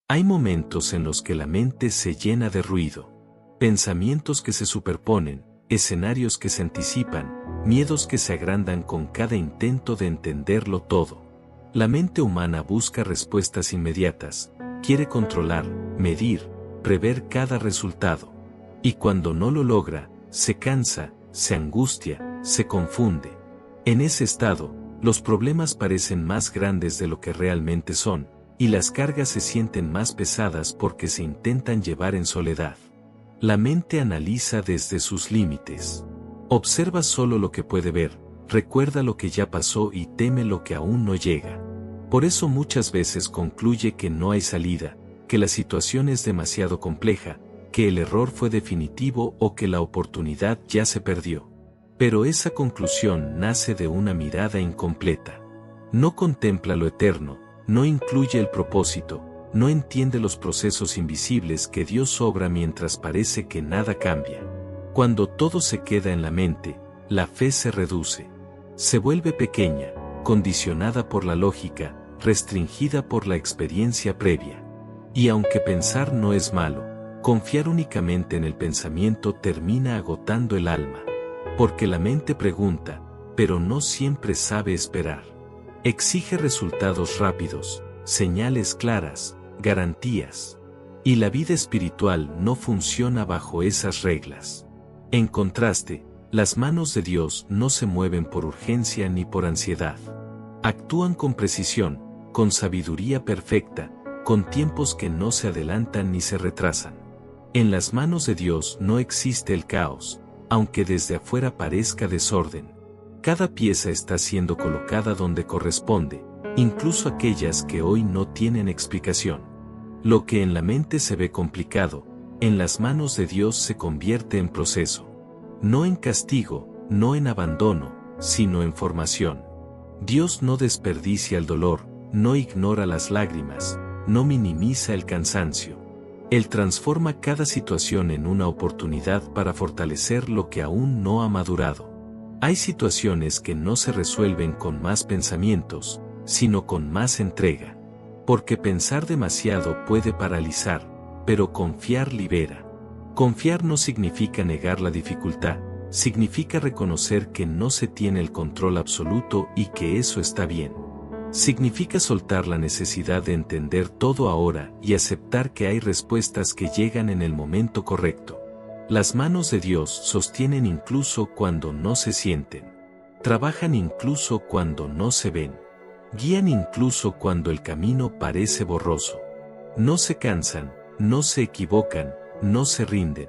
Hay momentos en los que la mente se llena de ruido, pensamientos que se superponen, escenarios que se anticipan, miedos que se agrandan con cada intento de entenderlo todo. La mente humana busca respuestas inmediatas, quiere controlar, medir, prever cada resultado. Y cuando no lo logra, se cansa, se angustia, se confunde. En ese estado, los problemas parecen más grandes de lo que realmente son, y las cargas se sienten más pesadas porque se intentan llevar en soledad. La mente analiza desde sus límites. Observa solo lo que puede ver, recuerda lo que ya pasó y teme lo que aún no llega. Por eso muchas veces concluye que no hay salida, que la situación es demasiado compleja, que el error fue definitivo o que la oportunidad ya se perdió. Pero esa conclusión nace de una mirada incompleta. No contempla lo eterno, no incluye el propósito, no entiende los procesos invisibles que Dios obra mientras parece que nada cambia. Cuando todo se queda en la mente, la fe se reduce. Se vuelve pequeña, condicionada por la lógica, restringida por la experiencia previa. Y aunque pensar no es malo, confiar únicamente en el pensamiento termina agotando el alma. Porque la mente pregunta, pero no siempre sabe esperar. Exige resultados rápidos, señales claras, garantías. Y la vida espiritual no funciona bajo esas reglas. En contraste, las manos de Dios no se mueven por urgencia ni por ansiedad. Actúan con precisión, con sabiduría perfecta, con tiempos que no se adelantan ni se retrasan. En las manos de Dios no existe el caos, aunque desde afuera parezca desorden. Cada pieza está siendo colocada donde corresponde, incluso aquellas que hoy no tienen explicación. Lo que en la mente se ve complicado, en las manos de Dios se convierte en proceso. No en castigo, no en abandono, sino en formación. Dios no desperdicia el dolor, no ignora las lágrimas, no minimiza el cansancio. Él transforma cada situación en una oportunidad para fortalecer lo que aún no ha madurado. Hay situaciones que no se resuelven con más pensamientos, sino con más entrega. Porque pensar demasiado puede paralizar, pero confiar libera. Confiar no significa negar la dificultad, significa reconocer que no se tiene el control absoluto y que eso está bien. Significa soltar la necesidad de entender todo ahora y aceptar que hay respuestas que llegan en el momento correcto. Las manos de Dios sostienen incluso cuando no se sienten. Trabajan incluso cuando no se ven. Guían incluso cuando el camino parece borroso. No se cansan, no se equivocan, no se rinden.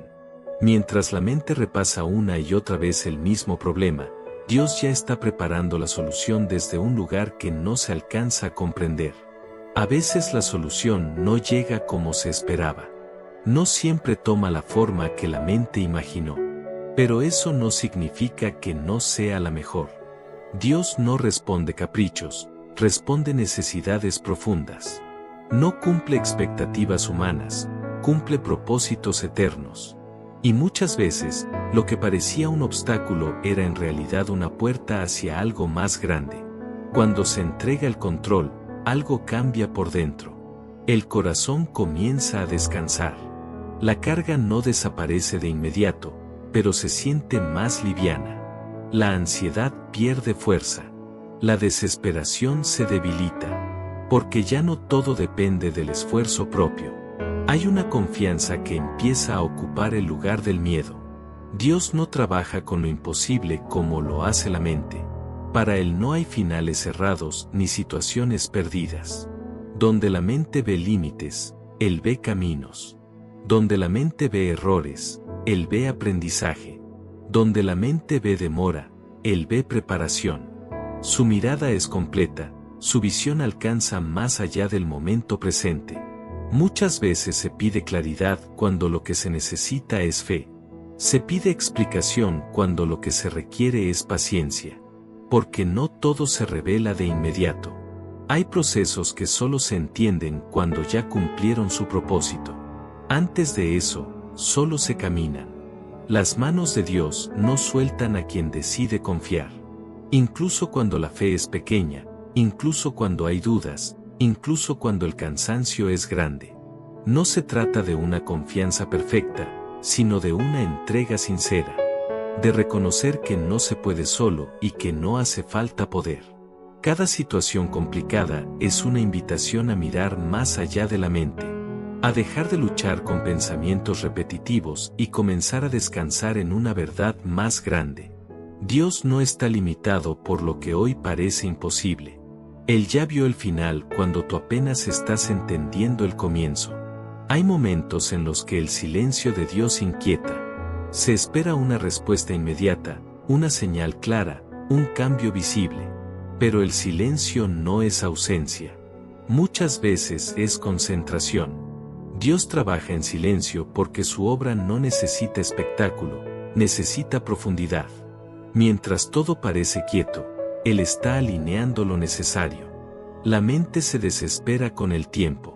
Mientras la mente repasa una y otra vez el mismo problema, Dios ya está preparando la solución desde un lugar que no se alcanza a comprender. A veces la solución no llega como se esperaba. No siempre toma la forma que la mente imaginó. Pero eso no significa que no sea la mejor. Dios no responde caprichos, responde necesidades profundas. No cumple expectativas humanas, cumple propósitos eternos. Y muchas veces, lo que parecía un obstáculo era en realidad una puerta hacia algo más grande. Cuando se entrega el control, algo cambia por dentro. El corazón comienza a descansar. La carga no desaparece de inmediato, pero se siente más liviana. La ansiedad pierde fuerza. La desesperación se debilita. Porque ya no todo depende del esfuerzo propio. Hay una confianza que empieza a ocupar el lugar del miedo. Dios no trabaja con lo imposible como lo hace la mente. Para Él no hay finales cerrados ni situaciones perdidas. Donde la mente ve límites, Él ve caminos. Donde la mente ve errores, Él ve aprendizaje. Donde la mente ve demora, Él ve preparación. Su mirada es completa, su visión alcanza más allá del momento presente. Muchas veces se pide claridad cuando lo que se necesita es fe. Se pide explicación cuando lo que se requiere es paciencia. Porque no todo se revela de inmediato. Hay procesos que solo se entienden cuando ya cumplieron su propósito. Antes de eso, solo se caminan. Las manos de Dios no sueltan a quien decide confiar. Incluso cuando la fe es pequeña, incluso cuando hay dudas, incluso cuando el cansancio es grande. No se trata de una confianza perfecta, sino de una entrega sincera. De reconocer que no se puede solo y que no hace falta poder. Cada situación complicada es una invitación a mirar más allá de la mente. A dejar de luchar con pensamientos repetitivos y comenzar a descansar en una verdad más grande. Dios no está limitado por lo que hoy parece imposible. Él ya vio el final cuando tú apenas estás entendiendo el comienzo. Hay momentos en los que el silencio de Dios inquieta. Se espera una respuesta inmediata, una señal clara, un cambio visible. Pero el silencio no es ausencia. Muchas veces es concentración. Dios trabaja en silencio porque su obra no necesita espectáculo, necesita profundidad. Mientras todo parece quieto, Él está alineando lo necesario. La mente se desespera con el tiempo.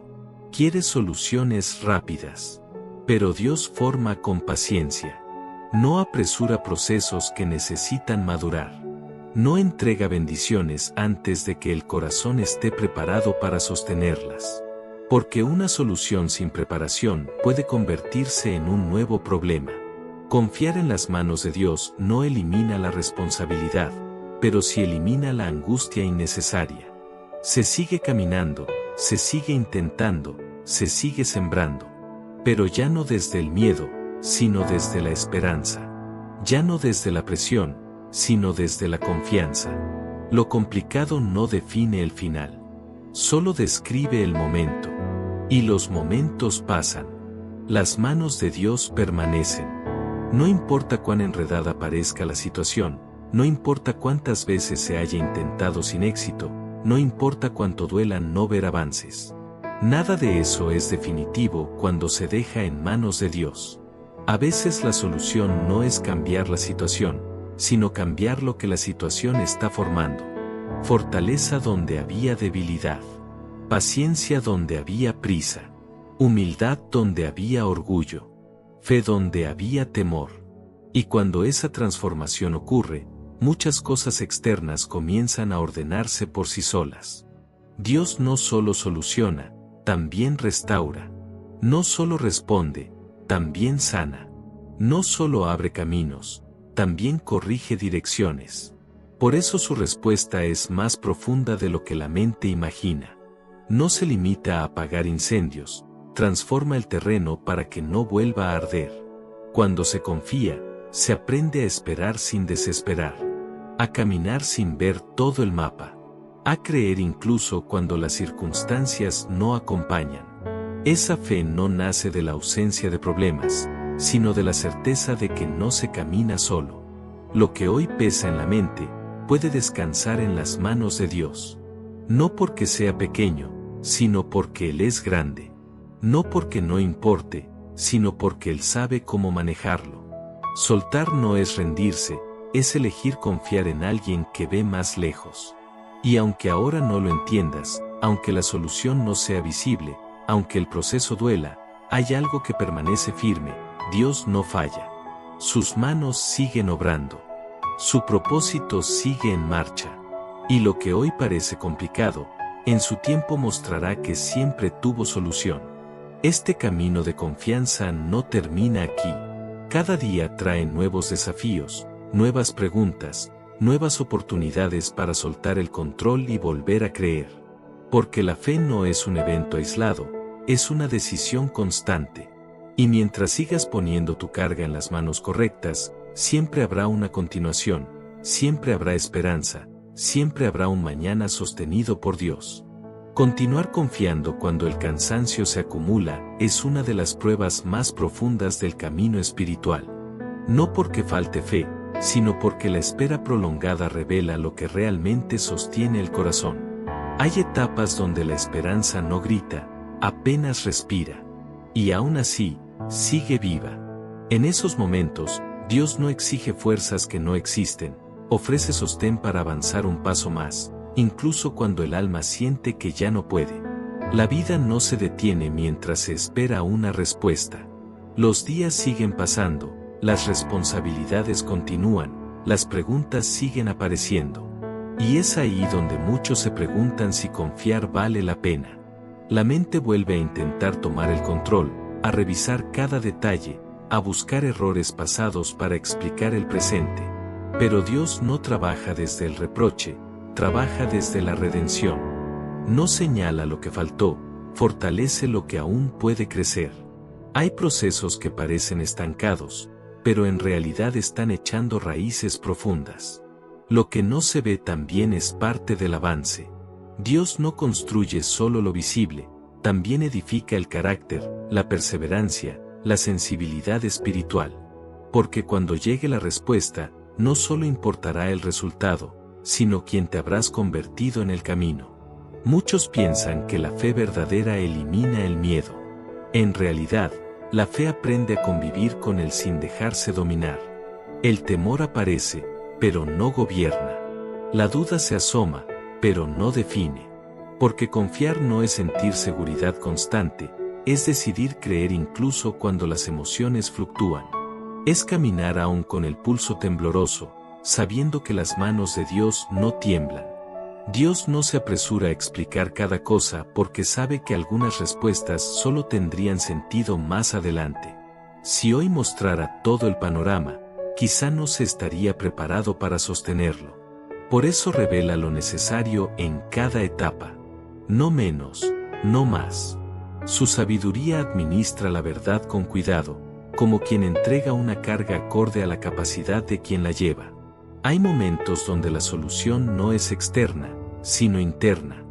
Quiere soluciones rápidas. Pero Dios forma con paciencia. No apresura procesos que necesitan madurar. No entrega bendiciones antes de que el corazón esté preparado para sostenerlas. Porque una solución sin preparación puede convertirse en un nuevo problema. Confiar en las manos de Dios no elimina la responsabilidad, pero sí elimina la angustia innecesaria. Se sigue caminando, se sigue intentando, se sigue sembrando. Pero ya no desde el miedo, sino desde la esperanza. Ya no desde la presión, sino desde la confianza. Lo complicado no define el final. Solo describe el momento. Y los momentos pasan. Las manos de Dios permanecen. No importa cuán enredada parezca la situación, no importa cuántas veces se haya intentado sin éxito, no importa cuánto duela no ver avances. Nada de eso es definitivo cuando se deja en manos de Dios. A veces la solución no es cambiar la situación, sino cambiar lo que la situación está formando. Fortaleza donde había debilidad. Paciencia donde había prisa. Humildad donde había orgullo. Fe donde había temor. Y cuando esa transformación ocurre, muchas cosas externas comienzan a ordenarse por sí solas. Dios no solo soluciona, también restaura. No solo responde, también sana. No solo abre caminos, también corrige direcciones. Por eso su respuesta es más profunda de lo que la mente imagina. No se limita a apagar incendios, transforma el terreno para que no vuelva a arder. Cuando se confía, se aprende a esperar sin desesperar, a caminar sin ver todo el mapa, a creer incluso cuando las circunstancias no acompañan. Esa fe no nace de la ausencia de problemas, sino de la certeza de que no se camina solo. Lo que hoy pesa en la mente, puede descansar en las manos de Dios. No porque sea pequeño, sino porque Él es grande. No porque no importe, sino porque Él sabe cómo manejarlo. Soltar no es rendirse, es elegir confiar en alguien que ve más lejos. Y aunque ahora no lo entiendas, aunque la solución no sea visible, aunque el proceso duela, hay algo que permanece firme: Dios no falla. Sus manos siguen obrando. Su propósito sigue en marcha. Y lo que hoy parece complicado, en su tiempo mostrará que siempre tuvo solución. Este camino de confianza no termina aquí. Cada día trae nuevos desafíos, nuevas preguntas, nuevas oportunidades para soltar el control y volver a creer. Porque la fe no es un evento aislado, es una decisión constante. Y mientras sigas poniendo tu carga en las manos correctas, siempre habrá una continuación, siempre habrá esperanza, siempre habrá un mañana sostenido por Dios. Continuar confiando cuando el cansancio se acumula es una de las pruebas más profundas del camino espiritual. No porque falte fe, sino porque la espera prolongada revela lo que realmente sostiene el corazón. Hay etapas donde la esperanza no grita, apenas respira. Y aún así, sigue viva. En esos momentos, Dios no exige fuerzas que no existen, ofrece sostén para avanzar un paso más, incluso cuando el alma siente que ya no puede. La vida no se detiene mientras se espera una respuesta. Los días siguen pasando, las responsabilidades continúan, las preguntas siguen apareciendo. Y es ahí donde muchos se preguntan si confiar vale la pena. La mente vuelve a intentar tomar el control, a revisar cada detalle, a buscar errores pasados para explicar el presente. Pero Dios no trabaja desde el reproche, trabaja desde la redención. No señala lo que faltó, fortalece lo que aún puede crecer. Hay procesos que parecen estancados, pero en realidad están echando raíces profundas. Lo que no se ve también es parte del avance. Dios no construye solo lo visible, también edifica el carácter, la perseverancia, la sensibilidad espiritual. Porque cuando llegue la respuesta, no solo importará el resultado, sino quien te habrás convertido en el camino. Muchos piensan que la fe verdadera elimina el miedo. En realidad, la fe aprende a convivir con él sin dejarse dominar. El temor aparece, pero no gobierna. La duda se asoma, pero no define. Porque confiar no es sentir seguridad constante, es decidir creer incluso cuando las emociones fluctúan. Es caminar aún con el pulso tembloroso, sabiendo que las manos de Dios no tiemblan. Dios no se apresura a explicar cada cosa porque sabe que algunas respuestas solo tendrían sentido más adelante. Si hoy mostrara todo el panorama, quizá no se estaría preparado para sostenerlo. Por eso revela lo necesario en cada etapa. No menos, no más. Su sabiduría administra la verdad con cuidado, como quien entrega una carga acorde a la capacidad de quien la lleva. Hay momentos donde la solución no es externa, sino interna.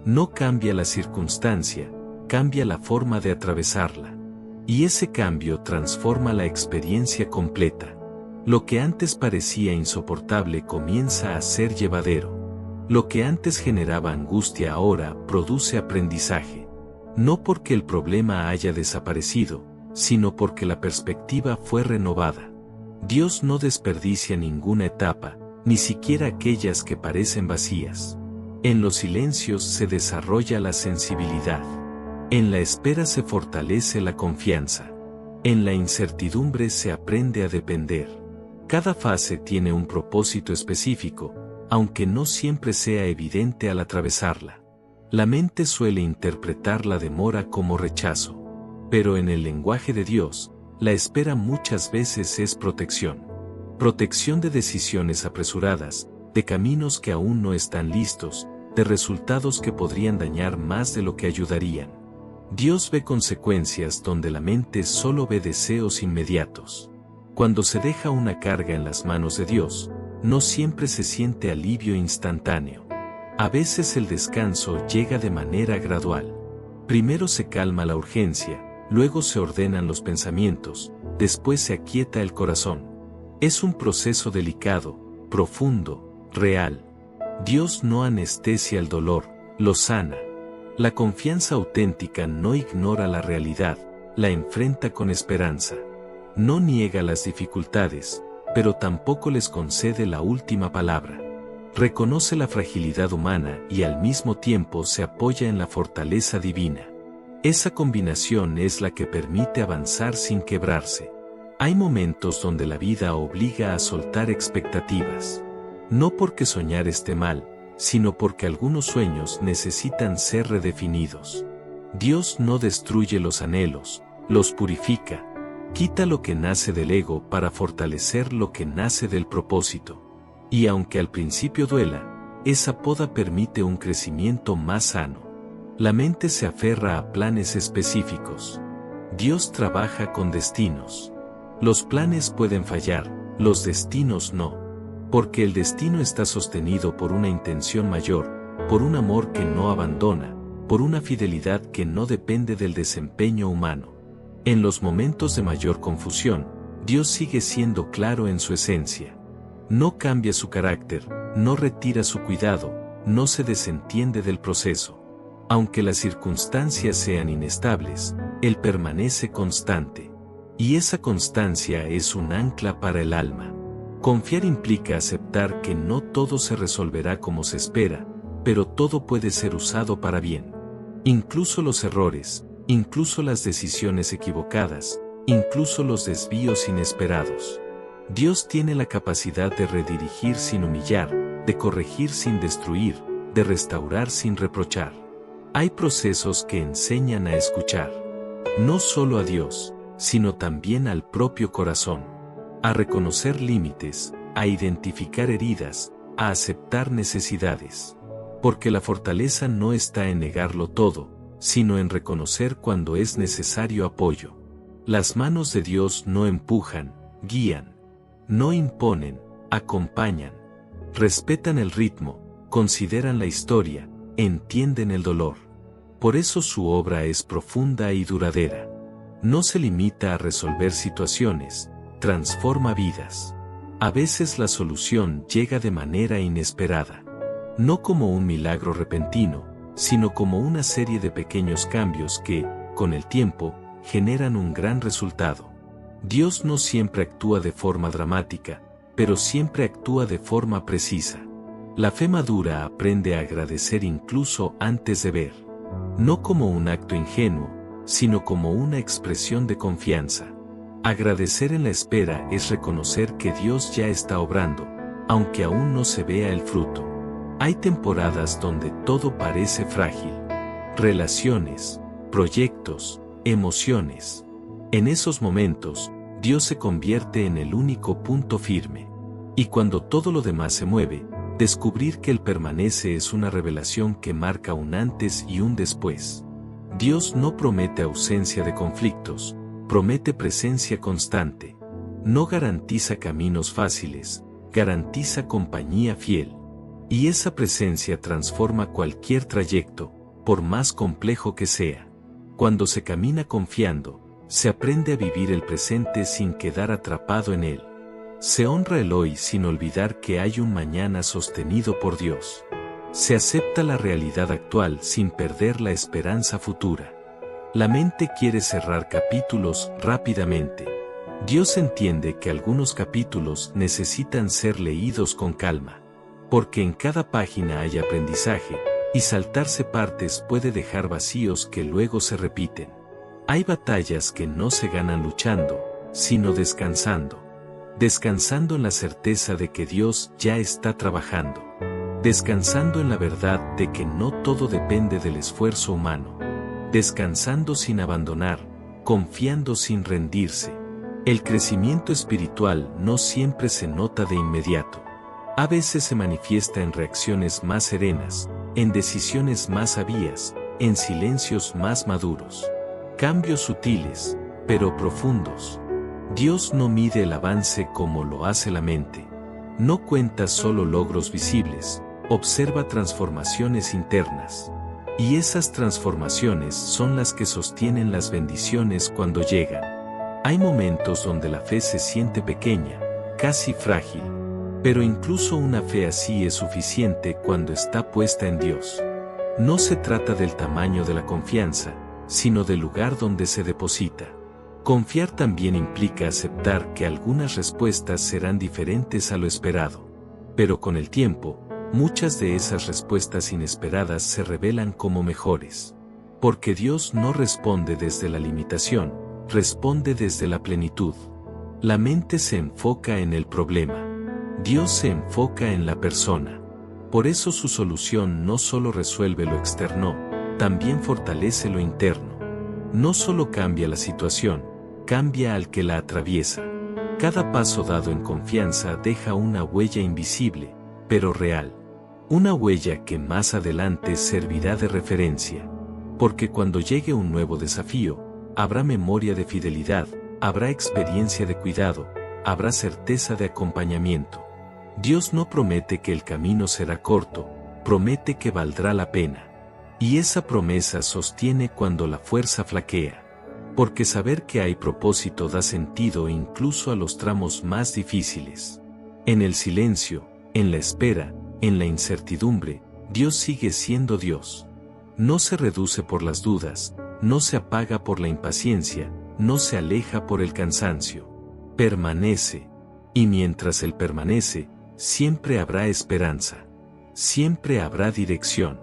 No cambia la circunstancia, cambia la forma de atravesarla. Y ese cambio transforma la experiencia completa. Lo que antes parecía insoportable comienza a ser llevadero. Lo que antes generaba angustia ahora produce aprendizaje. No porque el problema haya desaparecido, sino porque la perspectiva fue renovada. Dios no desperdicia ninguna etapa, ni siquiera aquellas que parecen vacías. En los silencios se desarrolla la sensibilidad. En la espera se fortalece la confianza. En la incertidumbre se aprende a depender. Cada fase tiene un propósito específico, aunque no siempre sea evidente al atravesarla. La mente suele interpretar la demora como rechazo. Pero en el lenguaje de Dios, la espera muchas veces es protección. Protección de decisiones apresuradas, de caminos que aún no están listos, de resultados que podrían dañar más de lo que ayudarían. Dios ve consecuencias donde la mente solo ve deseos inmediatos. Cuando se deja una carga en las manos de Dios, no siempre se siente alivio instantáneo. A veces el descanso llega de manera gradual. Primero se calma la urgencia, luego se ordenan los pensamientos, después se aquieta el corazón. Es un proceso delicado, profundo, real. Dios no anestesia el dolor, lo sana. La confianza auténtica no ignora la realidad, la enfrenta con esperanza. No niega las dificultades, pero tampoco les concede la última palabra. Reconoce la fragilidad humana y al mismo tiempo se apoya en la fortaleza divina. Esa combinación es la que permite avanzar sin quebrarse. Hay momentos donde la vida obliga a soltar expectativas. No porque soñar esté mal, sino porque algunos sueños necesitan ser redefinidos. Dios no destruye los anhelos, los purifica. Quita lo que nace del ego para fortalecer lo que nace del propósito. Y aunque al principio duela, esa poda permite un crecimiento más sano. La mente se aferra a planes específicos. Dios trabaja con destinos. Los planes pueden fallar, los destinos no. Porque el destino está sostenido por una intención mayor, por un amor que no abandona, por una fidelidad que no depende del desempeño humano. En los momentos de mayor confusión, Dios sigue siendo claro en su esencia. No cambia su carácter, no retira su cuidado, no se desentiende del proceso. Aunque las circunstancias sean inestables, Él permanece constante. Y esa constancia es un ancla para el alma. Confiar implica aceptar que no todo se resolverá como se espera, pero todo puede ser usado para bien. Incluso los errores, incluso las decisiones equivocadas, incluso los desvíos inesperados. Dios tiene la capacidad de redirigir sin humillar, de corregir sin destruir, de restaurar sin reprochar. Hay procesos que enseñan a escuchar. No solo a Dios, sino también al propio corazón. A reconocer límites, a identificar heridas, a aceptar necesidades. Porque la fortaleza no está en negarlo todo, sino en reconocer cuando es necesario apoyo. Las manos de Dios no empujan, guían. No imponen, acompañan. Respetan el ritmo, consideran la historia, entienden el dolor. Por eso su obra es profunda y duradera. No se limita a resolver situaciones, transforma vidas. A veces la solución llega de manera inesperada. No como un milagro repentino, sino como una serie de pequeños cambios que, con el tiempo, generan un gran resultado. Dios no siempre actúa de forma dramática, pero siempre actúa de forma precisa. La fe madura aprende a agradecer incluso antes de ver. No como un acto ingenuo, sino como una expresión de confianza. Agradecer en la espera es reconocer que Dios ya está obrando, aunque aún no se vea el fruto. Hay temporadas donde todo parece frágil. Relaciones, proyectos, emociones. En esos momentos, Dios se convierte en el único punto firme. Y cuando todo lo demás se mueve, descubrir que Él permanece es una revelación que marca un antes y un después. Dios no promete ausencia de conflictos, promete presencia constante. No garantiza caminos fáciles, garantiza compañía fiel. Y esa presencia transforma cualquier trayecto, por más complejo que sea. Cuando se camina confiando, se aprende a vivir el presente sin quedar atrapado en él. Se honra el hoy sin olvidar que hay un mañana sostenido por Dios. Se acepta la realidad actual sin perder la esperanza futura. La mente quiere cerrar capítulos rápidamente. Dios entiende que algunos capítulos necesitan ser leídos con calma. Porque en cada página hay aprendizaje, y saltarse partes puede dejar vacíos que luego se repiten. Hay batallas que no se ganan luchando, sino descansando. Descansando en la certeza de que Dios ya está trabajando. Descansando en la verdad de que no todo depende del esfuerzo humano. Descansando sin abandonar, confiando sin rendirse. El crecimiento espiritual no siempre se nota de inmediato. A veces se manifiesta en reacciones más serenas, en decisiones más sabias, en silencios más maduros. Cambios sutiles, pero profundos. Dios no mide el avance como lo hace la mente. No cuenta solo logros visibles, observa transformaciones internas. Y esas transformaciones son las que sostienen las bendiciones cuando llegan. Hay momentos donde la fe se siente pequeña, casi frágil. Pero incluso una fe así es suficiente cuando está puesta en Dios. No se trata del tamaño de la confianza, sino del lugar donde se deposita. Confiar también implica aceptar que algunas respuestas serán diferentes a lo esperado. Pero con el tiempo, muchas de esas respuestas inesperadas se revelan como mejores. Porque Dios no responde desde la limitación, responde desde la plenitud. La mente se enfoca en el problema. Dios se enfoca en la persona. Por eso su solución no solo resuelve lo externo, también fortalece lo interno. No solo cambia la situación, cambia al que la atraviesa. Cada paso dado en confianza deja una huella invisible, pero real. Una huella que más adelante servirá de referencia. Porque cuando llegue un nuevo desafío, habrá memoria de fidelidad, habrá experiencia de cuidado, habrá certeza de acompañamiento. Dios no promete que el camino será corto, promete que valdrá la pena. Y esa promesa sostiene cuando la fuerza flaquea. Porque saber que hay propósito da sentido incluso a los tramos más difíciles. En el silencio, en la espera, en la incertidumbre, Dios sigue siendo Dios. No se reduce por las dudas, no se apaga por la impaciencia, no se aleja por el cansancio. Permanece. Y mientras Él permanece, siempre habrá esperanza. Siempre habrá dirección.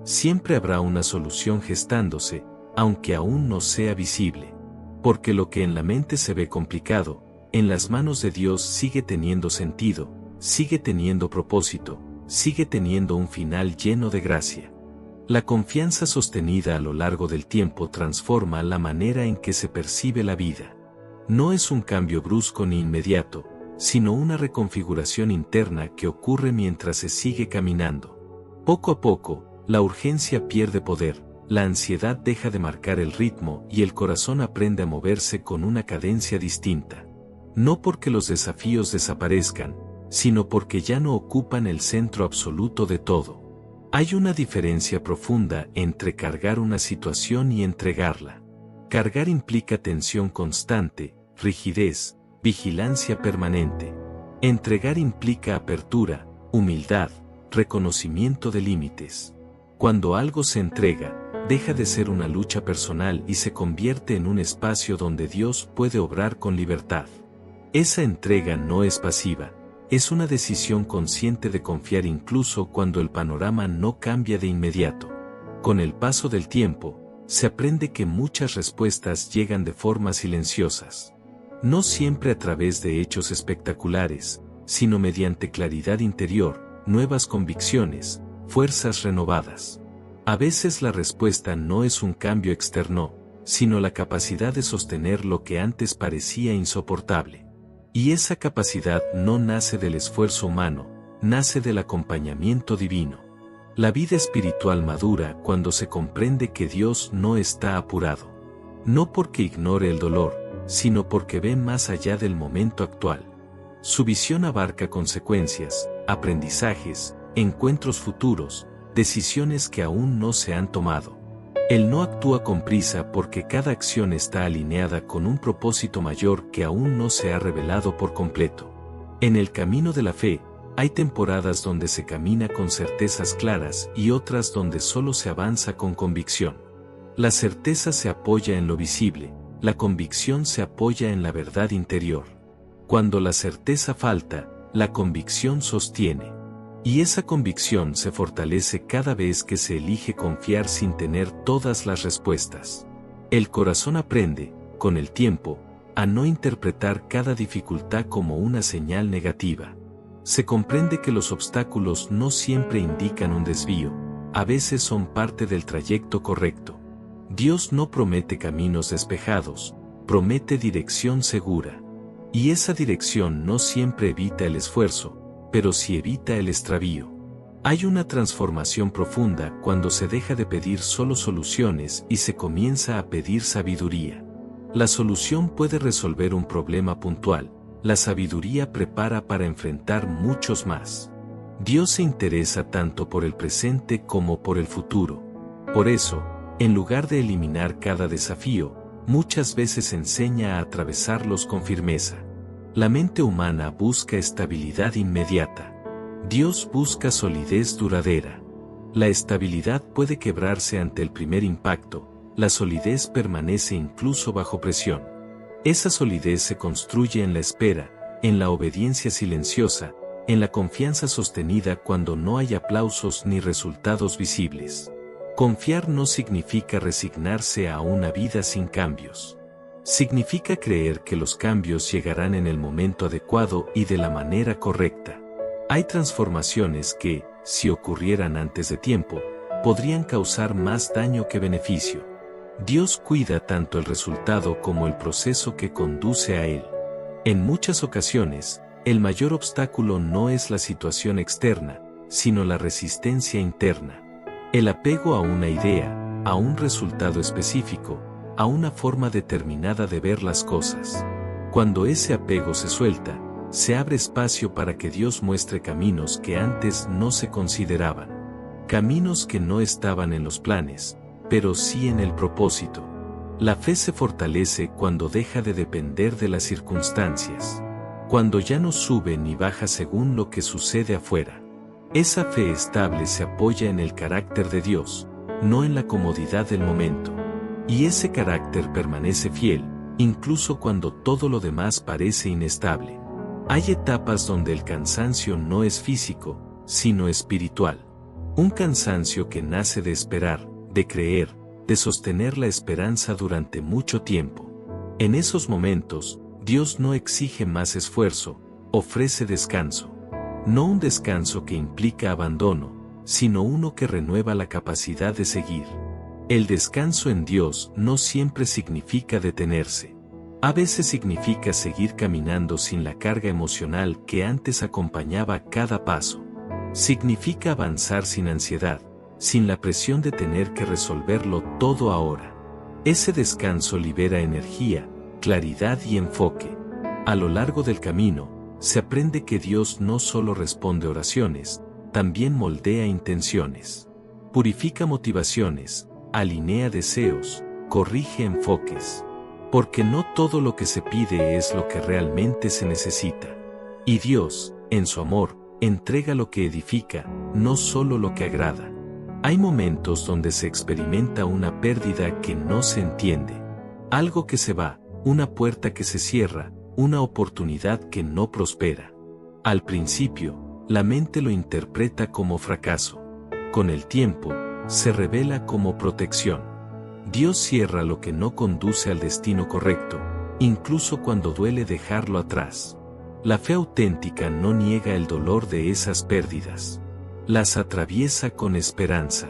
Siempre habrá una solución gestándose, aunque aún no sea visible. Porque lo que en la mente se ve complicado, en las manos de Dios sigue teniendo sentido, sigue teniendo propósito, sigue teniendo un final lleno de gracia. La confianza sostenida a lo largo del tiempo transforma la manera en que se percibe la vida. No es un cambio brusco ni inmediato, sino una reconfiguración interna que ocurre mientras se sigue caminando. Poco a poco, la urgencia pierde poder, la ansiedad deja de marcar el ritmo y el corazón aprende a moverse con una cadencia distinta. No porque los desafíos desaparezcan, sino porque ya no ocupan el centro absoluto de todo. Hay una diferencia profunda entre cargar una situación y entregarla. Cargar implica tensión constante, rigidez, vigilancia permanente. Entregar implica apertura, humildad, reconocimiento de límites. Cuando algo se entrega, deja de ser una lucha personal y se convierte en un espacio donde Dios puede obrar con libertad. Esa entrega no es pasiva, es una decisión consciente de confiar incluso cuando el panorama no cambia de inmediato. Con el paso del tiempo, se aprende que muchas respuestas llegan de formas silenciosas. No siempre a través de hechos espectaculares, sino mediante claridad interior, nuevas convicciones, fuerzas renovadas. A veces la respuesta no es un cambio externo, sino la capacidad de sostener lo que antes parecía insoportable. Y esa capacidad no nace del esfuerzo humano, nace del acompañamiento divino. La vida espiritual madura cuando se comprende que Dios no está apurado. No porque ignore el dolor, sino porque ve más allá del momento actual. Su visión abarca consecuencias, aprendizajes, encuentros futuros, decisiones que aún no se han tomado. Él no actúa con prisa porque cada acción está alineada con un propósito mayor que aún no se ha revelado por completo. En el camino de la fe, hay temporadas donde se camina con certezas claras y otras donde solo se avanza con convicción. La certeza se apoya en lo visible, la convicción se apoya en la verdad interior. Cuando la certeza falta, la convicción sostiene. Y esa convicción se fortalece cada vez que se elige confiar sin tener todas las respuestas. El corazón aprende, con el tiempo, a no interpretar cada dificultad como una señal negativa. Se comprende que los obstáculos no siempre indican un desvío, a veces son parte del trayecto correcto. Dios no promete caminos despejados, promete dirección segura. Y esa dirección no siempre evita el esfuerzo, pero sí evita el extravío. Hay una transformación profunda cuando se deja de pedir solo soluciones y se comienza a pedir sabiduría. La solución puede resolver un problema puntual, la sabiduría prepara para enfrentar muchos más. Dios se interesa tanto por el presente como por el futuro. Por eso, en lugar de eliminar cada desafío, muchas veces enseña a atravesarlos con firmeza. La mente humana busca estabilidad inmediata. Dios busca solidez duradera. La estabilidad puede quebrarse ante el primer impacto, la solidez permanece incluso bajo presión. Esa solidez se construye en la espera, en la obediencia silenciosa, en la confianza sostenida cuando no hay aplausos ni resultados visibles. Confiar no significa resignarse a una vida sin cambios. Significa creer que los cambios llegarán en el momento adecuado y de la manera correcta. Hay transformaciones que, si ocurrieran antes de tiempo, podrían causar más daño que beneficio. Dios cuida tanto el resultado como el proceso que conduce a él. En muchas ocasiones, el mayor obstáculo no es la situación externa, sino la resistencia interna. El apego a una idea, a un resultado específico, a una forma determinada de ver las cosas. Cuando ese apego se suelta, se abre espacio para que Dios muestre caminos que antes no se consideraban. Caminos que no estaban en los planes, pero sí en el propósito. La fe se fortalece cuando deja de depender de las circunstancias. Cuando ya no sube ni baja según lo que sucede afuera. Esa fe estable se apoya en el carácter de Dios, no en la comodidad del momento. Y ese carácter permanece fiel, incluso cuando todo lo demás parece inestable. Hay etapas donde el cansancio no es físico, sino espiritual. Un cansancio que nace de esperar, de creer, de sostener la esperanza durante mucho tiempo. En esos momentos, Dios no exige más esfuerzo, ofrece descanso. No un descanso que implica abandono, sino uno que renueva la capacidad de seguir. El descanso en Dios no siempre significa detenerse. A veces significa seguir caminando sin la carga emocional que antes acompañaba cada paso. Significa avanzar sin ansiedad, sin la presión de tener que resolverlo todo ahora. Ese descanso libera energía, claridad y enfoque. A lo largo del camino, se aprende que Dios no solo responde oraciones, también moldea intenciones. Purifica motivaciones, alinea deseos, corrige enfoques. Porque no todo lo que se pide es lo que realmente se necesita. Y Dios, en su amor, entrega lo que edifica, no solo lo que agrada. Hay momentos donde se experimenta una pérdida que no se entiende. Algo que se va, una puerta que se cierra, una oportunidad que no prospera. Al principio, la mente lo interpreta como fracaso. Con el tiempo, se revela como protección. Dios cierra lo que no conduce al destino correcto, incluso cuando duele dejarlo atrás. La fe auténtica no niega el dolor de esas pérdidas. Las atraviesa con esperanza.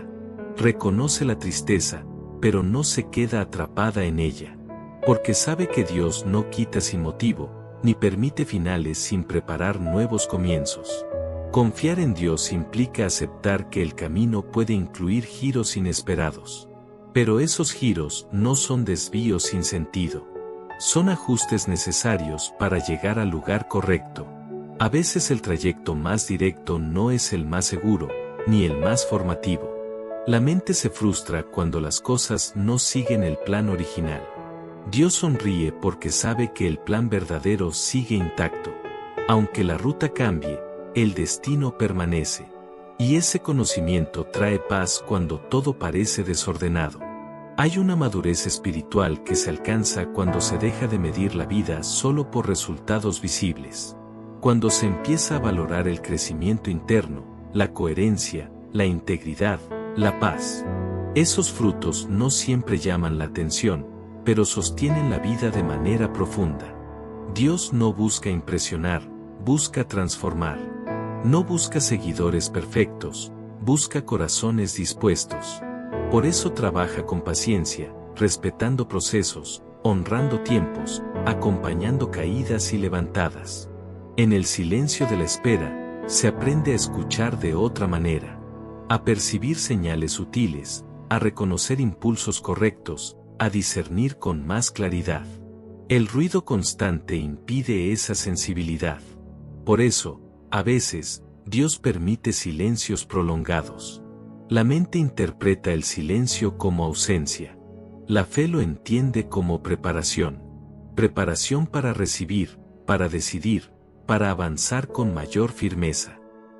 Reconoce la tristeza, pero no se queda atrapada en ella. Porque sabe que Dios no quita sin motivo, ni permite finales sin preparar nuevos comienzos. Confiar en Dios implica aceptar que el camino puede incluir giros inesperados. Pero esos giros no son desvíos sin sentido. Son ajustes necesarios para llegar al lugar correcto. A veces el trayecto más directo no es el más seguro, ni el más formativo. La mente se frustra cuando las cosas no siguen el plan original. Dios sonríe porque sabe que el plan verdadero sigue intacto. Aunque la ruta cambie, el destino permanece. Y ese conocimiento trae paz cuando todo parece desordenado. Hay una madurez espiritual que se alcanza cuando se deja de medir la vida solo por resultados visibles. Cuando se empieza a valorar el crecimiento interno, la coherencia, la integridad, la paz. Esos frutos no siempre llaman la atención, pero sostienen la vida de manera profunda. Dios no busca impresionar, busca transformar. No busca seguidores perfectos, busca corazones dispuestos. Por eso trabaja con paciencia, respetando procesos, honrando tiempos, acompañando caídas y levantadas. En el silencio de la espera, se aprende a escuchar de otra manera, a percibir señales sutiles, a reconocer impulsos correctos, a discernir con más claridad. El ruido constante impide esa sensibilidad. Por eso, a veces, Dios permite silencios prolongados. La mente interpreta el silencio como ausencia. La fe lo entiende como preparación. Preparación para recibir, para decidir, para avanzar con mayor firmeza.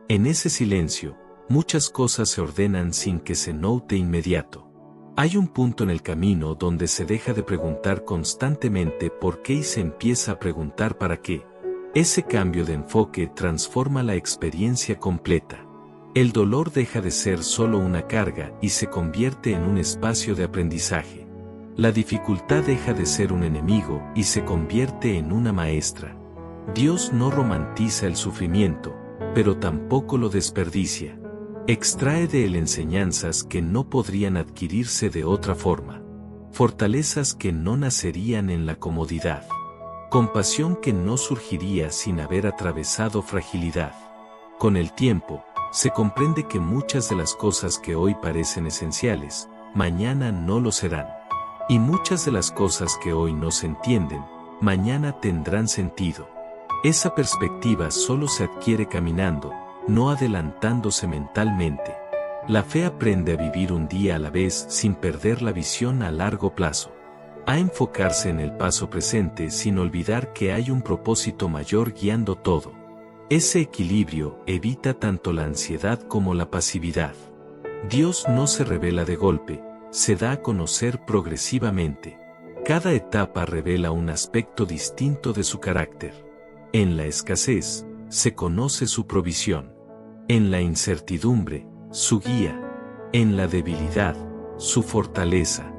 En ese silencio, muchas cosas se ordenan sin que se note inmediato. Hay un punto en el camino donde se deja de preguntar constantemente por qué y se empieza a preguntar para qué. Ese cambio de enfoque transforma la experiencia completa. El dolor deja de ser solo una carga y se convierte en un espacio de aprendizaje. La dificultad deja de ser un enemigo y se convierte en una maestra. Dios no romantiza el sufrimiento, pero tampoco lo desperdicia. Extrae de él enseñanzas que no podrían adquirirse de otra forma. Fortalezas que no nacerían en la comodidad. Compasión que no surgiría sin haber atravesado fragilidad. Con el tiempo, se comprende que muchas de las cosas que hoy parecen esenciales, mañana no lo serán. Y muchas de las cosas que hoy no se entienden, mañana tendrán sentido. Esa perspectiva solo se adquiere caminando, no adelantándose mentalmente. La fe aprende a vivir un día a la vez sin perder la visión a largo plazo. A enfocarse en el paso presente sin olvidar que hay un propósito mayor guiando todo. Ese equilibrio evita tanto la ansiedad como la pasividad. Dios no se revela de golpe, se da a conocer progresivamente. Cada etapa revela un aspecto distinto de su carácter. En la escasez, se conoce su provisión. En la incertidumbre, su guía. En la debilidad, su fortaleza.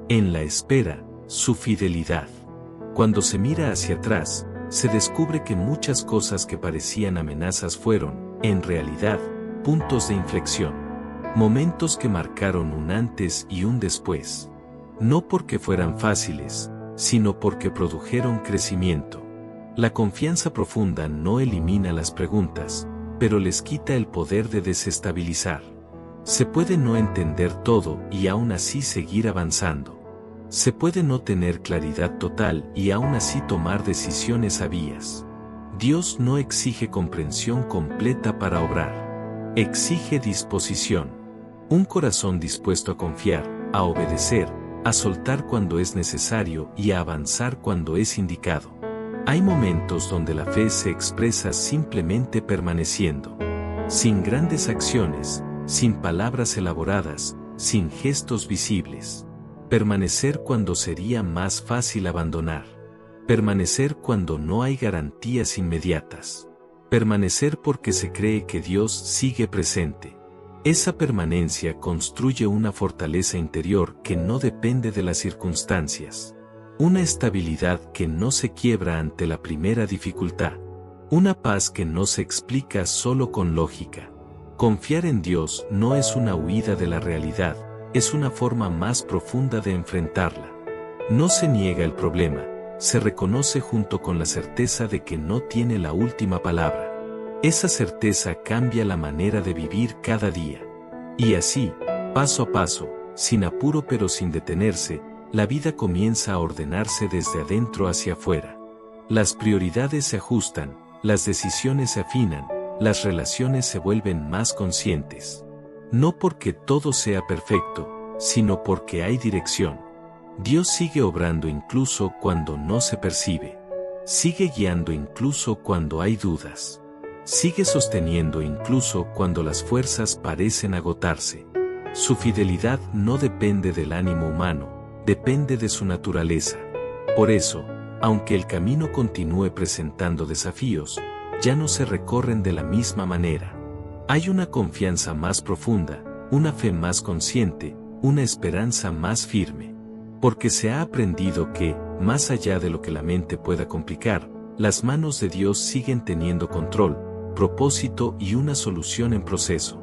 En la espera, su fidelidad. Cuando se mira hacia atrás, se descubre que muchas cosas que parecían amenazas fueron, en realidad, puntos de inflexión. Momentos que marcaron un antes y un después. No porque fueran fáciles, sino porque produjeron crecimiento. La confianza profunda no elimina las preguntas, pero les quita el poder de desestabilizar. Se puede no entender todo y aún así seguir avanzando. Se puede no tener claridad total y aún así tomar decisiones sabias. Dios no exige comprensión completa para obrar. Exige disposición. Un corazón dispuesto a confiar, a obedecer, a soltar cuando es necesario y a avanzar cuando es indicado. Hay momentos donde la fe se expresa simplemente permaneciendo. Sin grandes acciones, sin palabras elaboradas, sin gestos visibles. Permanecer cuando sería más fácil abandonar. Permanecer cuando no hay garantías inmediatas. Permanecer porque se cree que Dios sigue presente. Esa permanencia construye una fortaleza interior que no depende de las circunstancias. Una estabilidad que no se quiebra ante la primera dificultad. Una paz que no se explica solo con lógica. Confiar en Dios no es una huida de la realidad, es una forma más profunda de enfrentarla. No se niega el problema, se reconoce junto con la certeza de que no tiene la última palabra. Esa certeza cambia la manera de vivir cada día. Y así, paso a paso, sin apuro pero sin detenerse, la vida comienza a ordenarse desde adentro hacia afuera. Las prioridades se ajustan, las decisiones se afinan, las relaciones se vuelven más conscientes. No porque todo sea perfecto, sino porque hay dirección. Dios sigue obrando incluso cuando no se percibe. Sigue guiando incluso cuando hay dudas. Sigue sosteniendo incluso cuando las fuerzas parecen agotarse. Su fidelidad no depende del ánimo humano, depende de su naturaleza. Por eso, aunque el camino continúe presentando desafíos, ya no se recorren de la misma manera. Hay una confianza más profunda, una fe más consciente, una esperanza más firme. Porque se ha aprendido que, más allá de lo que la mente pueda complicar, las manos de Dios siguen teniendo control, propósito y una solución en proceso.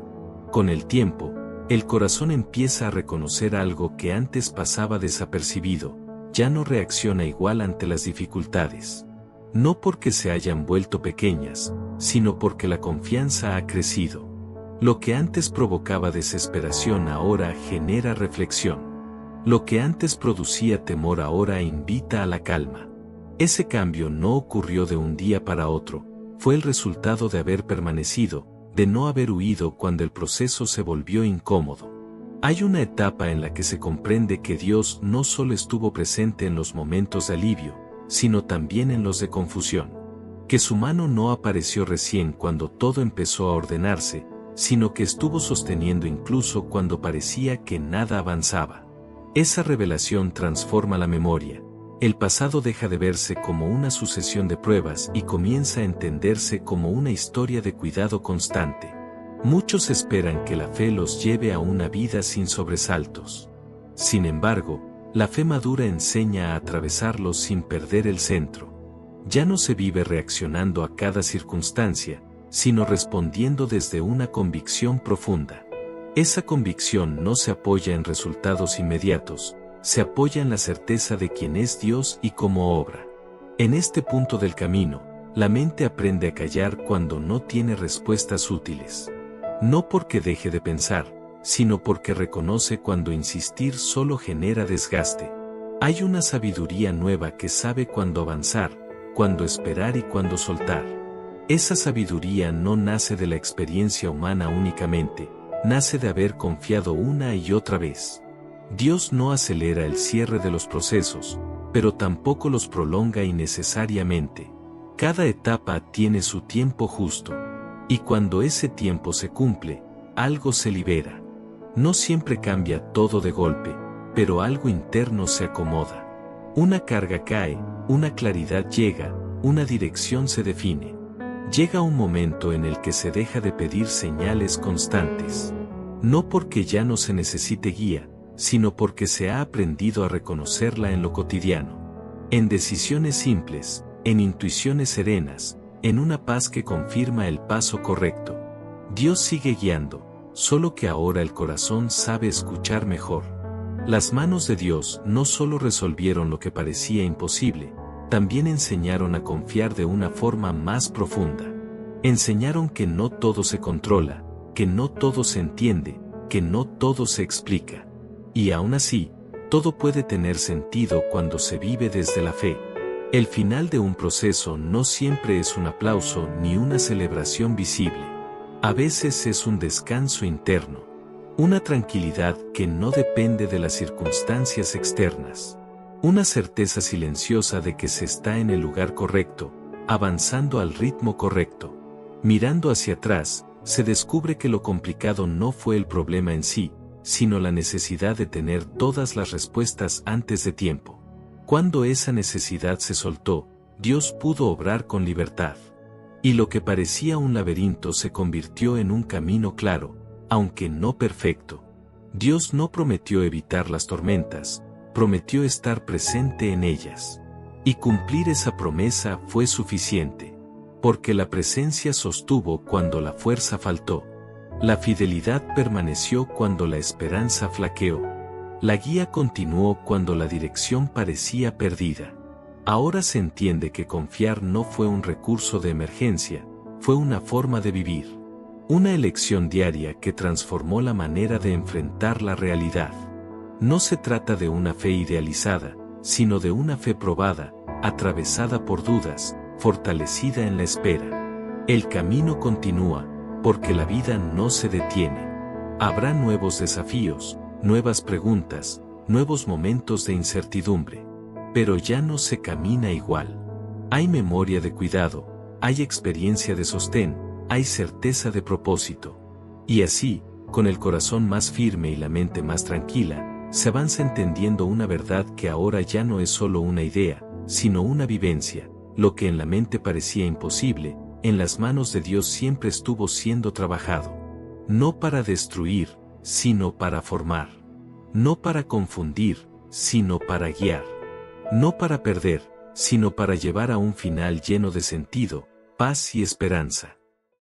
Con el tiempo, el corazón empieza a reconocer algo que antes pasaba desapercibido, ya no reacciona igual ante las dificultades. No porque se hayan vuelto pequeñas, sino porque la confianza ha crecido. Lo que antes provocaba desesperación ahora genera reflexión. Lo que antes producía temor ahora invita a la calma. Ese cambio no ocurrió de un día para otro, fue el resultado de haber permanecido, de no haber huido cuando el proceso se volvió incómodo. Hay una etapa en la que se comprende que Dios no solo estuvo presente en los momentos de alivio, sino también en los de confusión. Que su mano no apareció recién cuando todo empezó a ordenarse, sino que estuvo sosteniendo incluso cuando parecía que nada avanzaba. Esa revelación transforma la memoria. El pasado deja de verse como una sucesión de pruebas y comienza a entenderse como una historia de cuidado constante. Muchos esperan que la fe los lleve a una vida sin sobresaltos. Sin embargo, la fe madura enseña a atravesarlos sin perder el centro. Ya no se vive reaccionando a cada circunstancia, sino respondiendo desde una convicción profunda. Esa convicción no se apoya en resultados inmediatos, se apoya en la certeza de quién es Dios y cómo obra. En este punto del camino, la mente aprende a callar cuando no tiene respuestas útiles. No porque deje de pensar, sino porque reconoce cuando insistir solo genera desgaste. Hay una sabiduría nueva que sabe cuándo avanzar, cuándo esperar y cuándo soltar. Esa sabiduría no nace de la experiencia humana únicamente, nace de haber confiado una y otra vez. Dios no acelera el cierre de los procesos, pero tampoco los prolonga innecesariamente. Cada etapa tiene su tiempo justo. Y cuando ese tiempo se cumple, algo se libera. No siempre cambia todo de golpe, pero algo interno se acomoda. Una carga cae, una claridad llega, una dirección se define. Llega un momento en el que se deja de pedir señales constantes. No porque ya no se necesite guía, sino porque se ha aprendido a reconocerla en lo cotidiano. En decisiones simples, en intuiciones serenas, en una paz que confirma el paso correcto. Dios sigue guiando, solo que ahora el corazón sabe escuchar mejor. Las manos de Dios no solo resolvieron lo que parecía imposible, también enseñaron a confiar de una forma más profunda. Enseñaron que no todo se controla, que no todo se entiende, que no todo se explica. Y aún así, todo puede tener sentido cuando se vive desde la fe. El final de un proceso no siempre es un aplauso ni una celebración visible. A veces es un descanso interno, una tranquilidad que no depende de las circunstancias externas, una certeza silenciosa de que se está en el lugar correcto, avanzando al ritmo correcto. Mirando hacia atrás, se descubre que lo complicado no fue el problema en sí, sino la necesidad de tener todas las respuestas antes de tiempo. Cuando esa necesidad se soltó, Dios pudo obrar con libertad. Y lo que parecía un laberinto se convirtió en un camino claro, aunque no perfecto. Dios no prometió evitar las tormentas, prometió estar presente en ellas. Y cumplir esa promesa fue suficiente. Porque la presencia sostuvo cuando la fuerza faltó. La fidelidad permaneció cuando la esperanza flaqueó. La guía continuó cuando la dirección parecía perdida. Ahora se entiende que confiar no fue un recurso de emergencia, fue una forma de vivir. Una elección diaria que transformó la manera de enfrentar la realidad. No se trata de una fe idealizada, sino de una fe probada, atravesada por dudas, fortalecida en la espera. El camino continúa, porque la vida no se detiene. Habrá nuevos desafíos, nuevas preguntas, nuevos momentos de incertidumbre. Pero ya no se camina igual. Hay memoria de cuidado, hay experiencia de sostén, hay certeza de propósito. Y así, con el corazón más firme y la mente más tranquila, se avanza entendiendo una verdad que ahora ya no es solo una idea, sino una vivencia. Lo que en la mente parecía imposible, en las manos de Dios siempre estuvo siendo trabajado. No para destruir, sino para formar. No para confundir, sino para guiar. No para perder, sino para llevar a un final lleno de sentido, paz y esperanza.